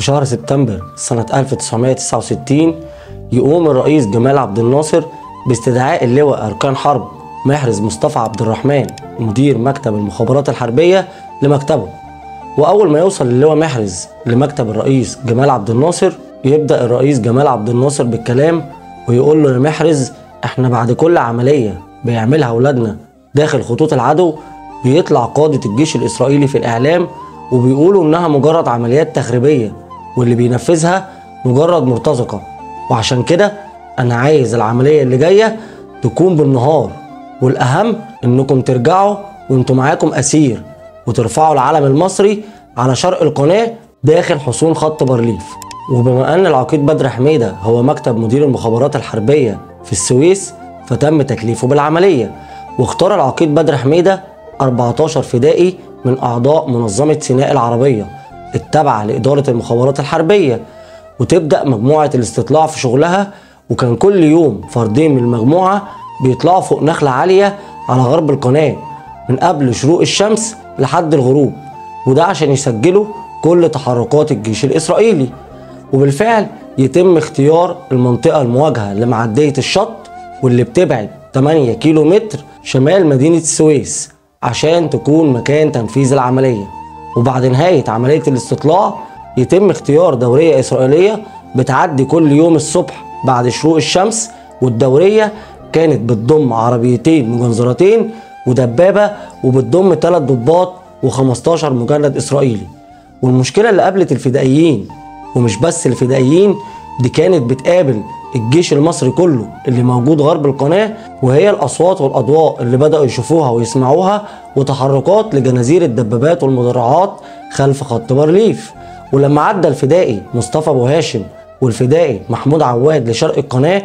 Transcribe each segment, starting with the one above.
شهر سبتمبر سنة 1969 يقوم الرئيس جمال عبد الناصر باستدعاء اللواء أركان حرب محرز مصطفى عبد الرحمن مدير مكتب المخابرات الحربية لمكتبه. وأول ما يوصل اللواء محرز لمكتب الرئيس جمال عبد الناصر يبدأ الرئيس جمال عبد الناصر بالكلام ويقول له: يا محرز، احنا بعد كل عملية بيعملها أولادنا داخل خطوط العدو بيطلع قادة الجيش الإسرائيلي في الإعلام وبيقولوا إنها مجرد عمليات تخريبية واللي بينفذها مجرد مرتزقة، وعشان كده أنا عايز العملية اللي جاية تكون بالنهار، والأهم إنكم ترجعوا وإنتوا معاكم أسير وترفعوا العلم المصري على شرق القناة داخل حصون خط بارليف. وبما أن العقيد بدر حميدة هو مكتب مدير المخابرات الحربية في السويس فتم تكليفه بالعملية، واختار العقيد بدر حميدة 14 فدائي من أعضاء منظمة سيناء العربية التابعة لإدارة المخابرات الحربية، وتبدأ مجموعة الاستطلاع في شغلها. وكان كل يوم فردين من المجموعة بيطلعوا فوق نخلة عالية على غرب القناة من قبل شروق الشمس لحد الغروب، وده عشان يسجلوا كل تحركات الجيش الإسرائيلي. وبالفعل يتم اختيار المنطقة المواجهة لمعدية الشط واللي بتبعد 8 كيلو متر شمال مدينة السويس عشان تكون مكان تنفيذ العملية. وبعد نهاية عملية الاستطلاع يتم اختيار دورية إسرائيلية بتعدي كل يوم الصبح بعد شروق الشمس، والدورية كانت بتضم عربيتين مجنزرتين ودبابة، وبتضم 3 ضباط و15 مجند إسرائيلي. والمشكلة اللي قابلت الفدائيين، ومش بس الفدائيين، دي كانت بتقابل الجيش المصري كله اللي موجود غرب القناة، وهي الأصوات والأضواء اللي بدأوا يشوفوها ويسمعوها وتحركات لجنازير الدبابات والمدرعات خلف خط بارليف. ولما عدى الفدائي مصطفى أبو هاشم والفدائي محمود عواد لشرق القناة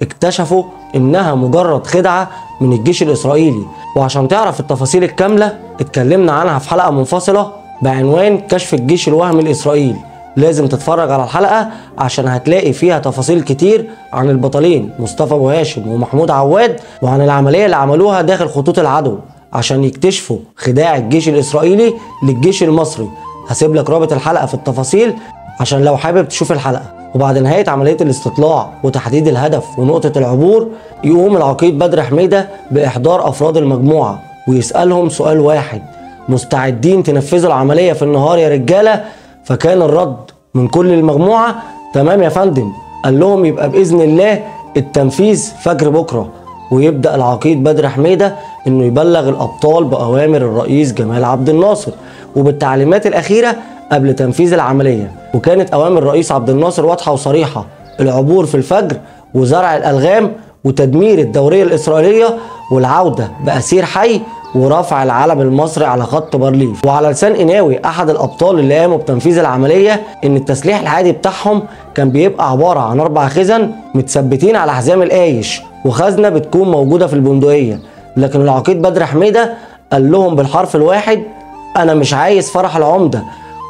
اكتشفوا إنها مجرد خدعة من الجيش الإسرائيلي. وعشان تعرف التفاصيل الكاملة اتكلمنا عنها في حلقة منفصلة بعنوان كشف الجيش الوهمي الإسرائيلي، لازم تتفرج على الحلقة عشان هتلاقي فيها تفاصيل كتير عن البطلين مصطفى أبو هاشم ومحمود عواد، وعن العملية اللي عملوها داخل خطوط العدو عشان يكتشفوا خداع الجيش الإسرائيلي للجيش المصري. هسيب لك رابط الحلقة في التفاصيل عشان لو حابب تشوف الحلقة. وبعد نهاية عملية الاستطلاع وتحديد الهدف ونقطة العبور يقوم العقيد بدر حميدة بإحضار أفراد المجموعة ويسألهم سؤال واحد: مستعدين تنفذوا العملية في النهار يا رجالة؟ فكان الرد من كل المجموعة: تمام يا فندم. قال لهم: يبقى بإذن الله التنفيذ فجر بكرة. ويبدأ العقيد بدر حميدة إنه يبلغ الأبطال بأوامر الرئيس جمال عبد الناصر وبالتعليمات الأخيرة قبل تنفيذ العملية. وكانت أوامر الرئيس عبد الناصر واضحة وصريحة: العبور في الفجر وزرع الألغام وتدمير الدورية الإسرائيلية والعودة بأسير حي ورفع العلم المصري على خط بارليف. وعلى لسان قناوي أحد الأبطال اللي قاموا بتنفيذ العملية إن التسليح العادي بتاعهم كان بيبقى عبارة عن 4 خزن متثبتين على حزام القايش وخزنة بتكون موجودة في البندقية. لكن العقيد بدر حميدة قال لهم بالحرف الواحد: أنا مش عايز فرح العمدة،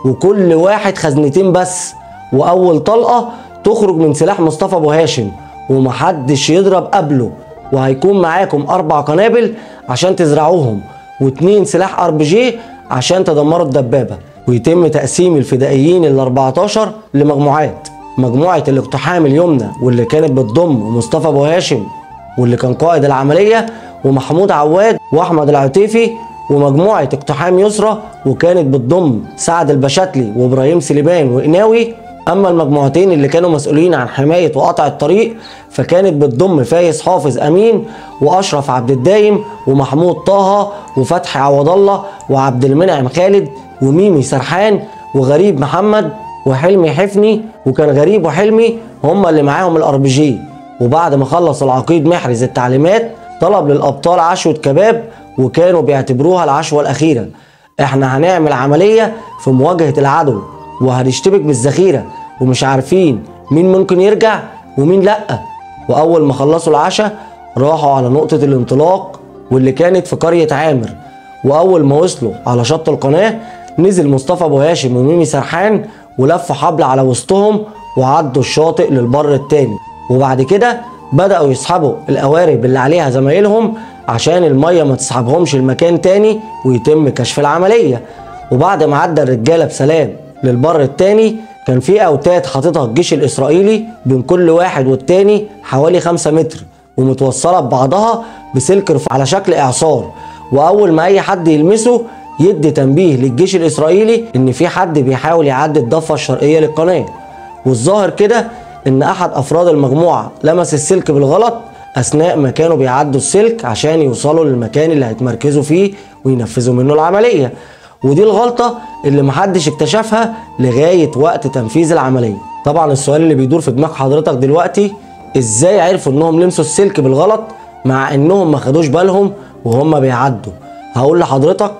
وكل واحد خزنتين بس، وأول طلقة تخرج من سلاح مصطفى أبو هاشم ومحدش يضرب قبله، وهيكون معاكم 4 قنابل عشان تزرعوهم و2 سلاح RPG عشان تدمروا الدبابة. ويتم تقسيم الفدائيين ال14 لمجموعات: مجموعة الاقتحام اليمنى واللي كانت بتضم مصطفى أبو هاشم واللي كان قائد العملية ومحمود عواد وأحمد العطيفي، ومجموعة اقتحام يسرى وكانت بتضم سعد البشتلي وإبراهيم سليمان وقناوي. أما المجموعتين اللي كانوا مسؤولين عن حماية وقطع الطريق فكانت بتضم فايز حافظ أمين وأشرف عبد الدايم ومحمود طه وفتحي عوض الله وعبد المنعم خالد وميمي سرحان وغريب محمد وحلمي حفني. وكان غريب وحلمي هما اللي معاهم الRPG. وبعد ما خلص العقيد محرز التعليمات طلب للأبطال عشوة كباب، وكانوا بيعتبروها العشوة الأخيرة: احنا هنعمل عملية في مواجهة العدو وهنشتبك بالذخيرة ومش عارفين مين ممكن يرجع ومين لأ. وأول ما خلصوا العشاء راحوا على نقطة الانطلاق واللي كانت في قرية عامر. وأول ما وصلوا على شط القناة نزل مصطفى أبو هاشم وميمي سرحان ولفوا حبل على وسطهم وعدوا الشاطئ للبر التاني. وبعد كده بدأوا يسحبوا القوارب اللي عليها زمايلهم عشان المية ما تسحبهمش المكان تاني ويتم كشف العملية. وبعد ما عدى الرجالة بسلام للبر التاني كان في اوتاد حاططها الجيش الاسرائيلي بين كل واحد والتاني حوالي 5 متر، ومتوصله ببعضها بسلك رفيع على شكل اعصار، واول ما اي حد يلمسه يدي تنبيه للجيش الاسرائيلي ان في حد بيحاول يعدي الضفه الشرقيه للقناه. والظاهر كده ان احد افراد المجموعه لمس السلك بالغلط اثناء ما كانوا بيعدوا السلك عشان يوصلوا للمكان اللي هيتمركزوا فيه وينفذوا منه العمليه، ودي الغلطه اللي محدش اكتشفها لغايه وقت تنفيذ العمليه. طبعا السؤال اللي بيدور في دماغ حضرتك دلوقتي، ازاي عرفوا انهم لمسوا السلك بالغلط مع انهم ما خدوش بالهم وهم بيعدوا؟ هقول لحضرتك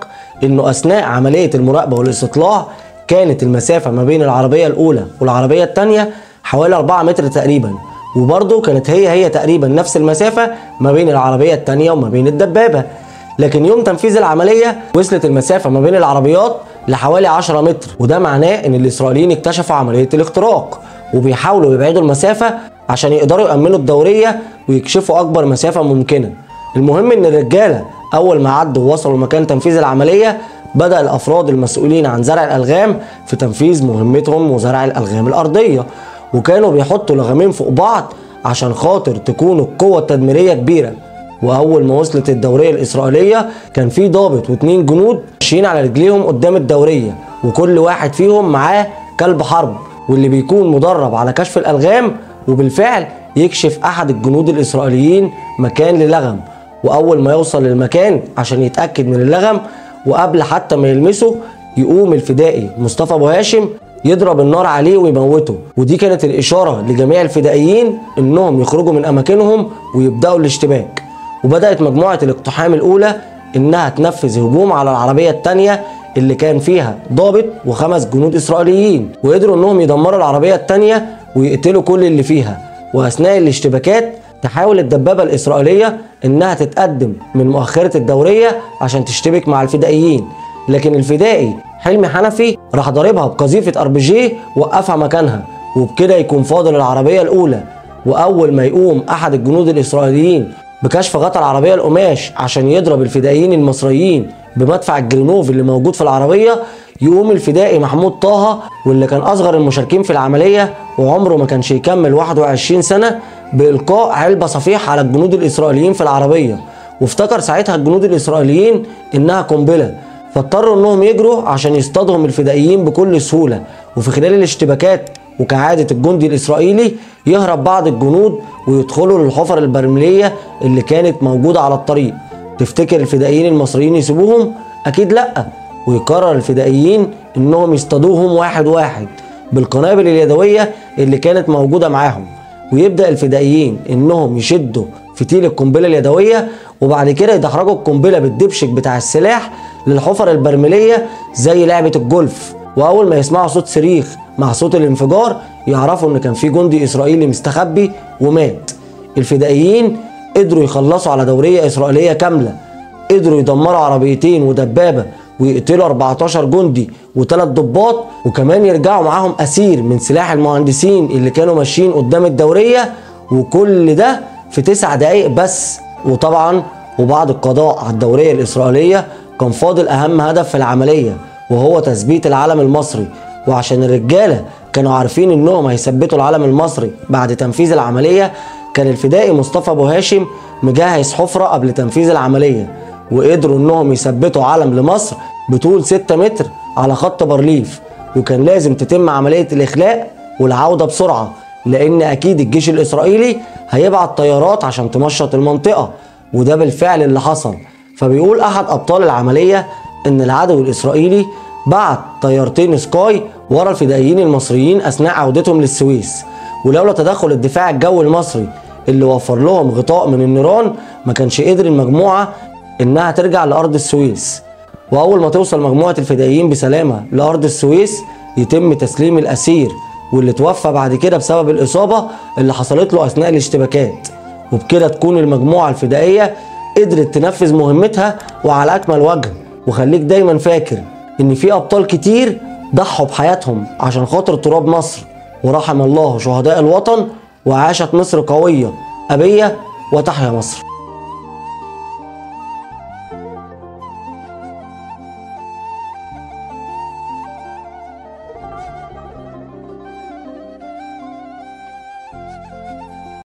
انه اثناء عمليه المراقبه والاستطلاع كانت المسافه ما بين العربيه الاولى والعربيه الثانيه حوالي 4 متر تقريبا، وبرضه كانت هي تقريبا نفس المسافه ما بين العربيه الثانيه وما بين الدبابه. لكن يوم تنفيذ العمليه وصلت المسافه ما بين العربيات لحوالي 10 متر، وده معناه ان الاسرائيليين اكتشفوا عمليه الاختراق وبيحاولوا يبعدوا المسافه عشان يقدروا يأمنوا الدوريه ويكشفوا اكبر مسافه ممكنه. المهم ان الرجاله اول ما عدوا ووصلوا مكان تنفيذ العمليه بدأ الافراد المسؤولين عن زرع الالغام في تنفيذ مهمتهم وزرع الالغام الارضيه، وكانوا بيحطوا لغمين فوق بعض عشان خاطر تكون القوه التدميريه كبيره. واول ما وصلت الدوريه الاسرائيليه كان في ضابط و2 جنود ماشيين على رجليهم قدام الدوريه، وكل واحد فيهم معاه كلب حرب واللي بيكون مدرب على كشف الالغام، وبالفعل يكشف احد الجنود الاسرائيليين مكان للغم، واول ما يوصل للمكان عشان يتاكد من اللغم وقبل حتى ما يلمسه يقوم الفدائي مصطفى ابو هاشم يضرب النار عليه ويموته. ودي كانت الاشاره لجميع الفدائيين انهم يخرجوا من اماكنهم ويبداوا الاشتباك. وبدات مجموعه الاقتحام الاولى انها تنفذ هجوم على العربيه الثانيه اللي كان فيها ضابط و5 جنود اسرائيليين، وقدروا انهم يدمروا العربيه الثانيه ويقتلوا كل اللي فيها. واثناء الاشتباكات تحاول الدبابه الاسرائيليه انها تتقدم من مؤخره الدوريه عشان تشتبك مع الفدائيين، لكن الفدائي حلمي حنفي راح ضاربها بقذيفه RPG وقفها مكانها، وبكده يكون فاضل العربيه الاولى. واول ما يقوم احد الجنود الاسرائيليين بكشف غطا العربيه القماش عشان يضرب الفدائيين المصريين بمدفع الجرينوف اللي موجود في العربيه، يقوم الفدائي محمود طه واللي كان اصغر المشاركين في العمليه وعمره ما كانش يكمل 21 سنه بإلقاء علبة صفيح على الجنود الإسرائيليين في العربية، وافتكر ساعتها الجنود الإسرائيليين إنها قنبلة، فاضطروا إنهم يجروا عشان يصطادهم الفدائيين بكل سهولة. وفي خلال الاشتباكات وكعادة الجندي الإسرائيلي يهرب بعض الجنود ويدخلوا للحفر البرميلية اللي كانت موجودة على الطريق. تفتكر الفدائيين المصريين يسيبوهم؟ أكيد لأ، ويقرر الفدائيين إنهم يصطادوهم واحد واحد بالقنابل اليدوية اللي كانت موجودة معاهم، ويبدأ الفدائيين انهم يشدوا فتيل القنبله اليدويه وبعد كده يدحرجوا القنبله بالدبشك بتاع السلاح للحفر البرميليه زي لعبه الجولف. واول ما يسمعوا صوت صريخ مع صوت الانفجار يعرفوا ان كان في جندي اسرائيلي مستخبي ومات. الفدائيين قدروا يخلصوا على دوريه اسرائيليه كامله، قدروا يدمروا عربيتين ودبابه ويقتلوا 14 جندي و3 ضباط، وكمان يرجعوا معاهم اسير من سلاح المهندسين اللي كانوا ماشيين قدام الدوريه، وكل ده في 9 دقايق بس. وطبعا وبعد القضاء على الدوريه الاسرائيليه كان فاضل اهم هدف في العمليه وهو تثبيت العلم المصري. وعشان الرجاله كانوا عارفين انهم هيثبتوا العلم المصري بعد تنفيذ العمليه، كان الفدائي مصطفى ابو هاشم مجهز حفره قبل تنفيذ العمليه، وقدروا انهم يثبتوا علم لمصر بطول 6 متر على خط بارليف. وكان لازم تتم عمليه الاخلاء والعوده بسرعه، لان اكيد الجيش الاسرائيلي هيبعت طيارات عشان تمشط المنطقه، وده بالفعل اللي حصل. فبيقول احد ابطال العمليه ان العدو الاسرائيلي بعت طيارتين سكاي ورا الفدائيين المصريين اثناء عودتهم للسويس، ولولا تدخل الدفاع الجوي المصري اللي وفر لهم غطاء من النيران ما كانش قدر المجموعه انها ترجع لارض السويس. واول ما توصل مجموعه الفدائيين بسلامه لارض السويس يتم تسليم الاسير واللي توفى بعد كده بسبب الاصابه اللي حصلت له اثناء الاشتباكات. وبكده تكون المجموعه الفدائيه قدرت تنفذ مهمتها وعلى اكمل وجه. وخليك دايما فاكر ان في ابطال كتير ضحوا بحياتهم عشان خاطر تراب مصر، ورحم الله شهداء الوطن، وعاشت مصر قويه أبية، وتحيا مصر.